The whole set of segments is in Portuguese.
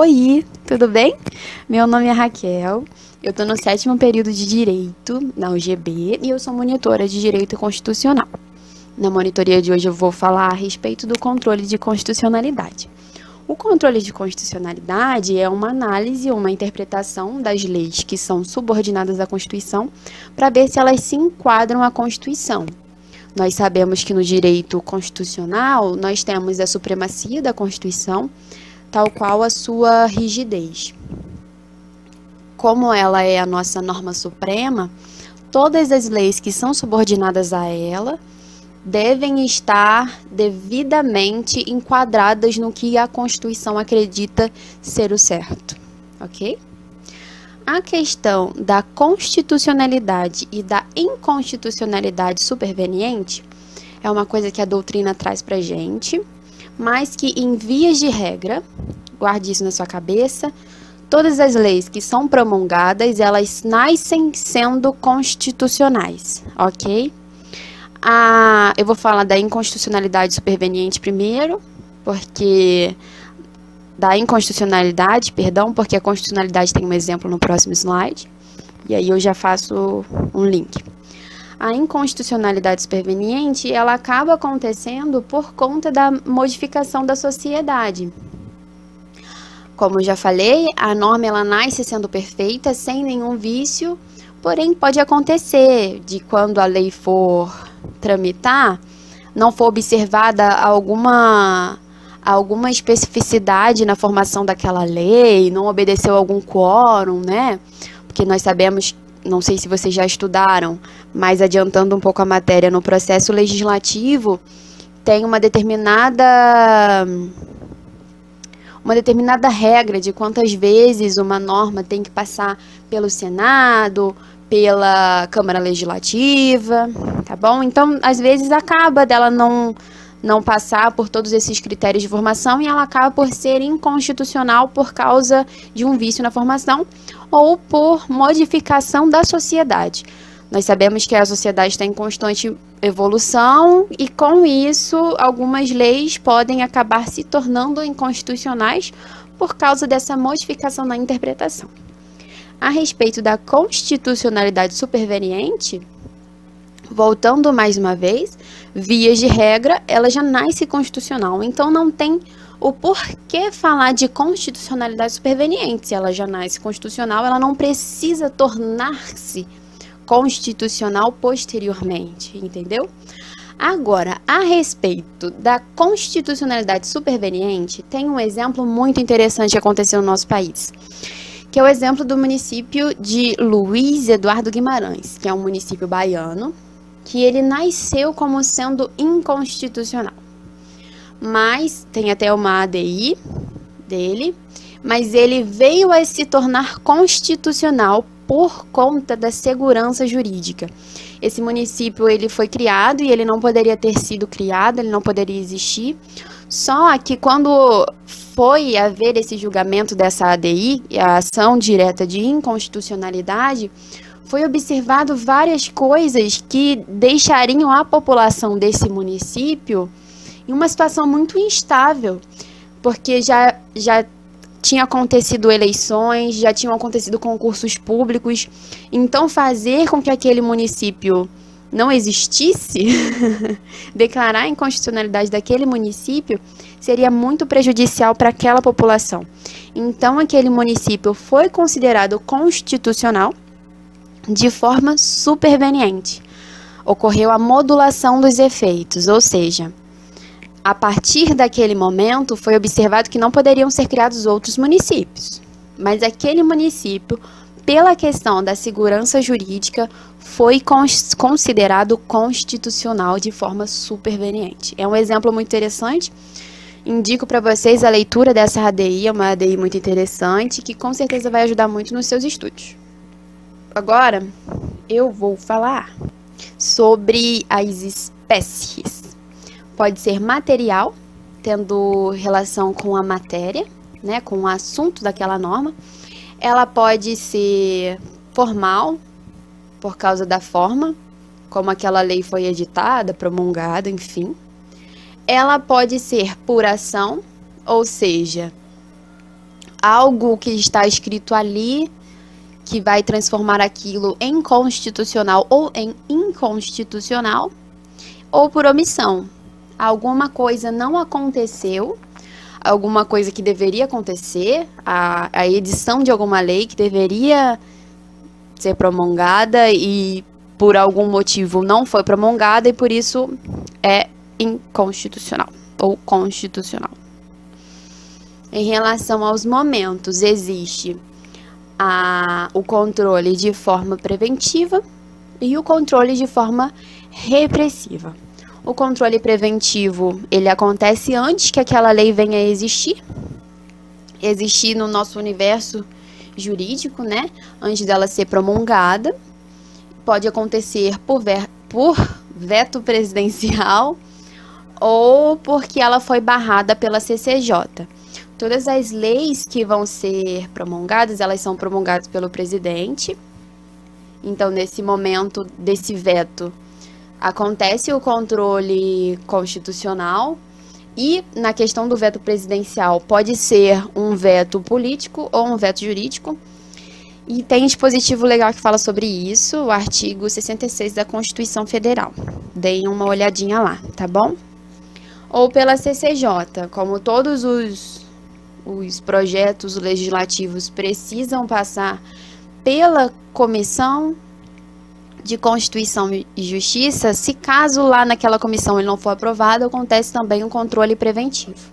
Oi, tudo bem? Meu nome é Raquel, eu estou no 7º período de Direito na UGB e eu sou monitora de Direito Constitucional. Na monitoria de hoje eu vou falar a respeito do controle de constitucionalidade. O controle de constitucionalidade é uma análise ou uma interpretação das leis que são subordinadas à Constituição para ver se elas se enquadram à Constituição. Nós sabemos que no direito constitucional nós temos a supremacia da Constituição, tal qual a sua rigidez. Como ela é a nossa norma suprema, todas as leis que são subordinadas a ela devem estar devidamente enquadradas no que a Constituição acredita ser o certo, ok? A questão da constitucionalidade e da inconstitucionalidade superveniente é uma coisa que a doutrina traz pra gente, mas que, em vias de regra, guarde isso na sua cabeça, todas as leis que são promulgadas, elas nascem sendo constitucionais, ok? Eu vou falar da inconstitucionalidade superveniente primeiro, porque porque a constitucionalidade tem um exemplo no próximo slide, e aí eu já faço um link. A inconstitucionalidade superveniente, ela acaba acontecendo por conta da modificação da sociedade. Como eu já falei, a norma ela nasce sendo perfeita, sem nenhum vício, porém pode acontecer de quando a lei for tramitar, não for observada alguma especificidade na formação daquela lei, não obedeceu algum quórum, né? Porque nós sabemos, não sei se vocês já estudaram, mas adiantando um pouco a matéria, no processo legislativo tem uma determinada regra de quantas vezes uma norma tem que passar pelo Senado, pela Câmara Legislativa, tá bom? Então, às vezes acaba dela não passar por todos esses critérios de formação e ela acaba por ser inconstitucional por causa de um vício na formação ou por modificação da sociedade. Nós sabemos que a sociedade está em constante evolução e, com isso, algumas leis podem acabar se tornando inconstitucionais por causa dessa modificação na interpretação. A respeito da constitucionalidade superveniente, voltando mais uma vez, vias de regra, ela já nasce constitucional, então não tem o porquê falar de constitucionalidade superveniente. Se ela já nasce constitucional, ela não precisa tornar-se constitucional posteriormente, entendeu? Agora, a respeito da constitucionalidade superveniente, tem um exemplo muito interessante que aconteceu no nosso país, que é o exemplo do município de Luiz Eduardo Guimarães, que é um município baiano, que ele nasceu como sendo inconstitucional. Mas, tem até uma ADI dele, mas ele veio a se tornar constitucional por conta da segurança jurídica. Esse município ele foi criado e ele não poderia ter sido criado, ele não poderia existir. Só que quando foi haver esse julgamento dessa ADI, a ação direta de inconstitucionalidade, foi observado várias coisas que deixariam a população desse município em uma situação muito instável, porque já tinha acontecido eleições, já tinham acontecido concursos públicos, então fazer com que aquele município não existisse, declarar a inconstitucionalidade daquele município, seria muito prejudicial para aquela população. Então, aquele município foi considerado constitucional de forma superveniente. Ocorreu a modulação dos efeitos, ou seja, a partir daquele momento foi observado que não poderiam ser criados outros municípios, mas aquele município, pela questão da segurança jurídica, foi considerado constitucional de forma superveniente. É um exemplo muito interessante. Indico para vocês a leitura dessa ADI, é uma ADI muito interessante, que com certeza vai ajudar muito nos seus estudos. Agora, eu vou falar sobre as espécies. Pode ser material, tendo relação com a matéria, né, com o assunto daquela norma. Ela pode ser formal, por causa da forma, como aquela lei foi editada, promulgada, enfim. Ela pode ser por ação, ou seja, algo que está escrito ali que vai transformar aquilo em constitucional ou em inconstitucional, ou por omissão. Alguma coisa não aconteceu, alguma coisa que deveria acontecer, a edição de alguma lei que deveria ser promulgada e por algum motivo não foi promulgada e por isso é inconstitucional ou constitucional. Em relação aos momentos, existe o controle de forma preventiva e o controle de forma repressiva. O controle preventivo, ele acontece antes que aquela lei venha a existir no nosso universo jurídico, né? Antes dela ser promulgada. Pode acontecer por veto presidencial ou porque ela foi barrada pela CCJ. Todas as leis que vão ser promulgadas, elas são promulgadas pelo presidente. Então, nesse momento desse veto, acontece o controle constitucional. E na questão do veto presidencial, pode ser um veto político ou um veto jurídico. E tem dispositivo legal que fala sobre isso, o artigo 66 da Constituição Federal. Deem uma olhadinha lá, tá bom? Ou pela CCJ, como todos os projetos legislativos precisam passar pela Comissão de Constituição e Justiça, se caso lá naquela comissão ele não for aprovado, acontece também o controle preventivo.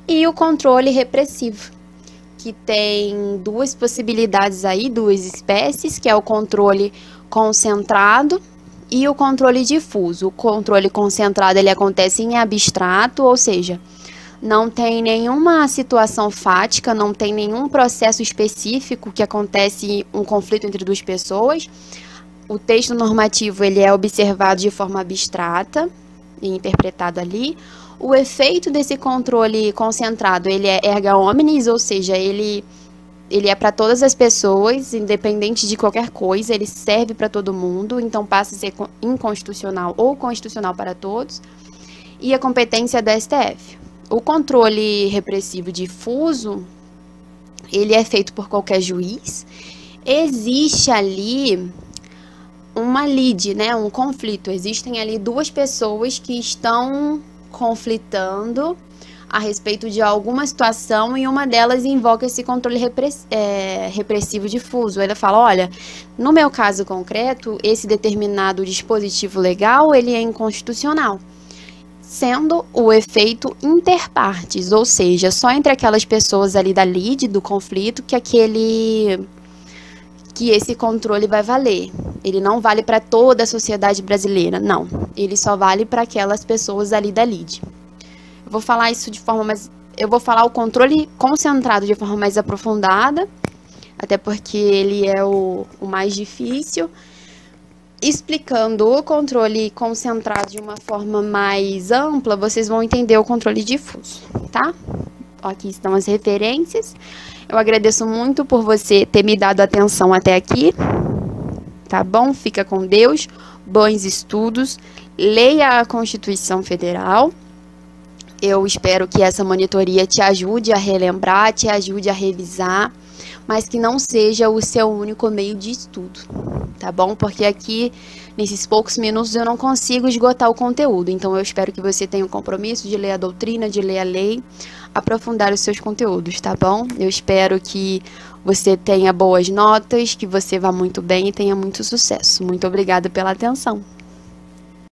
E o controle repressivo, que tem duas possibilidades aí, duas espécies, que é o controle concentrado e o controle difuso. O controle concentrado, ele acontece em abstrato, ou seja, não tem nenhuma situação fática, não tem nenhum processo específico que acontece um conflito entre duas pessoas. O texto normativo, ele é observado de forma abstrata e interpretado ali. O efeito desse controle concentrado, ele é erga omnes, ou seja, ele é para todas as pessoas, independente de qualquer coisa, ele serve para todo mundo, então passa a ser inconstitucional ou constitucional para todos. E a competência do STF. O controle repressivo difuso, ele é feito por qualquer juiz. Existe ali uma lide, né, um conflito. Existem ali duas pessoas que estão conflitando a respeito de alguma situação e uma delas invoca esse controle repressivo difuso. Ela fala, olha, no meu caso concreto, esse determinado dispositivo legal, ele é inconstitucional, sendo o efeito interpartes, ou seja, só entre aquelas pessoas ali da lide, do conflito, que esse controle vai valer. Ele não vale para toda a sociedade brasileira, não. Ele só vale para aquelas pessoas ali da lide. Eu vou falar isso de forma mais... Eu vou falar o controle concentrado de forma mais aprofundada, até porque ele é o mais difícil. Explicando o controle concentrado de uma forma mais ampla, vocês vão entender o controle difuso, tá? Aqui estão as referências. Eu agradeço muito por você ter me dado atenção até aqui, tá bom? Fica com Deus, bons estudos, leia a Constituição Federal. Eu espero que essa monitoria te ajude a relembrar, te ajude a revisar, mas que não seja o seu único meio de estudo, tá bom? Porque aqui, nesses poucos minutos, eu não consigo esgotar o conteúdo. Então, eu espero que você tenha o compromisso de ler a doutrina, de ler a lei, aprofundar os seus conteúdos, tá bom? Eu espero que você tenha boas notas, que você vá muito bem e tenha muito sucesso. Muito obrigada pela atenção.